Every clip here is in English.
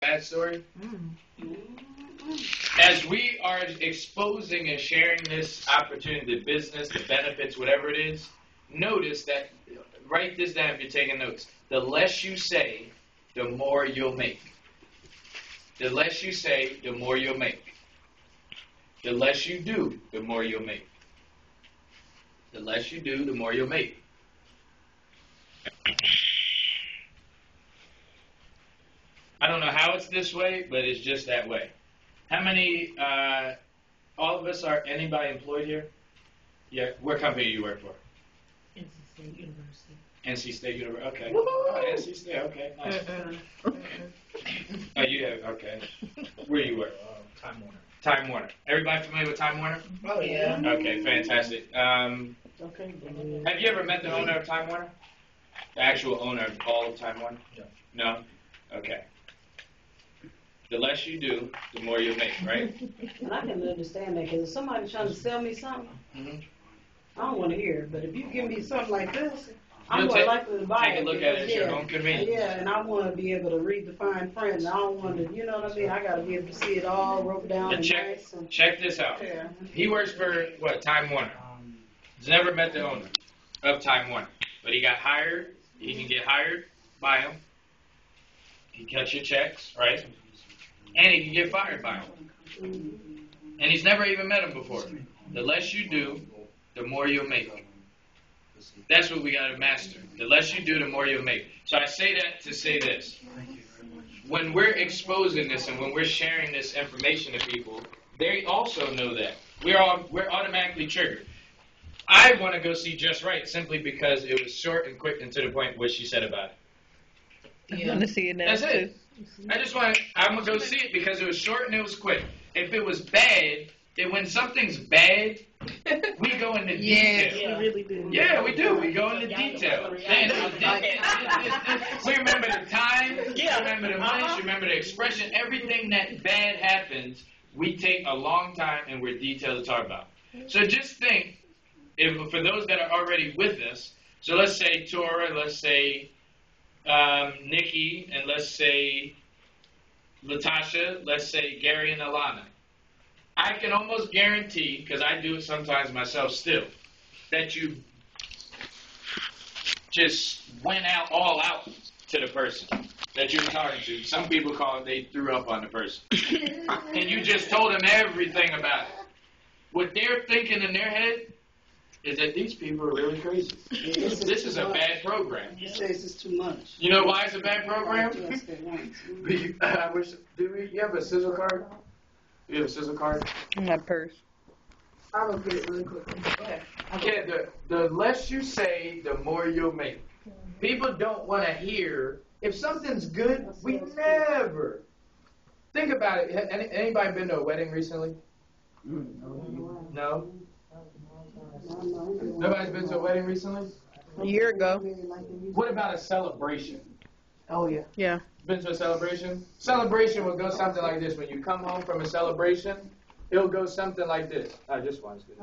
Bad story? As we are exposing and sharing this opportunity, the business, the benefits, whatever it is, notice that, write this down if you're taking notes. The less you say, the more you'll make. The less you say, the more you'll make. The less you do, the more you'll make. The less you do, the more you'll make. I don't know how it's this way, but it's just that way. How many, all of us are, anybody employed here? Yeah, what company do you work for? NC State University. NC State University, okay. Oh, NC State, okay, nice. Oh, you have, okay. Where do you work? Time Warner. Time Warner. Everybody familiar with Time Warner? Oh, yeah. Okay, fantastic. Okay. Have you ever met the owner of Time Warner? The actual owner of all of Time Warner? No. No? Okay. The less you do, the more you'll make, right? And I can understand that, because if somebody's trying to sell me something, I don't want to hear it. But if you give me something like this, I'm more likely to buy it. Take a look at it at your own convenience. Yeah, and I want to be able to read the fine print, and I don't want to, you know what I mean? I got to be able to see it all wrote down and nice. And check this out. yeah. He works for, what, Time Warner. He's never met the owner of Time Warner. But he got hired. He can get hired by him. He cuts your checks, right? And he can get fired by him. And he's never even met him before. The less you do, the more you'll make. That's what we got to master. The less you do, the more you'll make. So I say that to say this. When we're exposing this and when we're sharing this information to people, they also know that. We're automatically triggered. I want to go see Just Right simply because it was short and quick and to the point what she said about it. You want to see it now? That's it. I'm going to go see it because it was short and it was quick. If it was bad, when something's bad, we go into detail. Yeah, we really do. Yeah, we do. We go into detail. We remember the time, we remember the place, remember the expression, everything that bad happens, we take a long time and we're detailed to talk about. So just think, for those that are already with us, so let's say Tora, let's say Nikki, and let's say Latasha, let's say Gary and Alana. I can almost guarantee, because I do it sometimes myself still, that you just went all out to the person that you're talking to. Some people call it they threw up on the person. And you just told them everything about it. What they're thinking in their head is that these people are really crazy. This is a bad program. He says it's too much. You know why it's a bad program? You have a scissor card? You have a scissor card? In my purse. I will get it really quickly. Yeah, the less you say, the more you'll make. People don't want to hear. If something's good, we never. Think about it. Anybody been to a wedding recently? No? Nobody's been to a wedding recently? A year ago. What about a celebration? Oh, yeah. Yeah. Been to a celebration? Celebration will go something like this. When you come home from a celebration, it'll go something like this. Just one's good.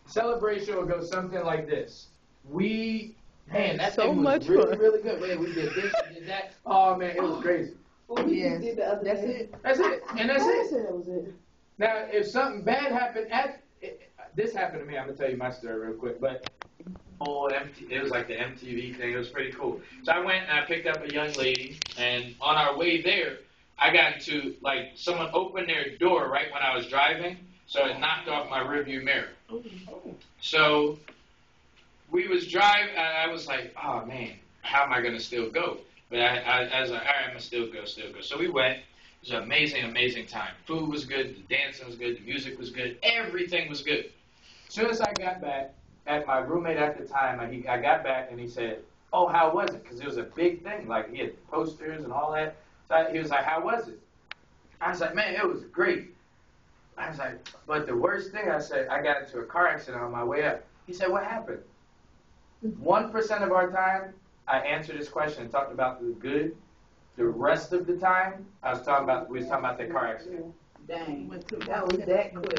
Celebration will go something like this. Man, that so thing was much really, fun. really good. Man, we did this, we did that. Oh, man, it was crazy. That's it. That's it. And that's it. That was it. Now, if something bad happened, this happened to me. I'm going to tell you my story real quick. But it was like the MTV thing. It was pretty cool. So I went and I picked up a young lady. And on our way there, I got into, someone opened their door right when I was driving. So it knocked off my rearview mirror. So we was driving. I was like, oh, man, how am I going to still go? But I was like, all right, I'm going to still go. So we went. It was an amazing, amazing time. Food was good. The dancing was good. The music was good. Everything was good. As soon as I got back, at my roommate at the time, I got back and he said, oh, how was it? Because it was a big thing. He had posters and all that. So he was like, how was it? I was like, man, it was great. I was like, but the worst thing, I said, I got into a car accident on my way up. He said, what happened? 1% of our time, I answered this question and talked about the good. The rest of the time, we was talking about the car accident. Dang. That was that quick.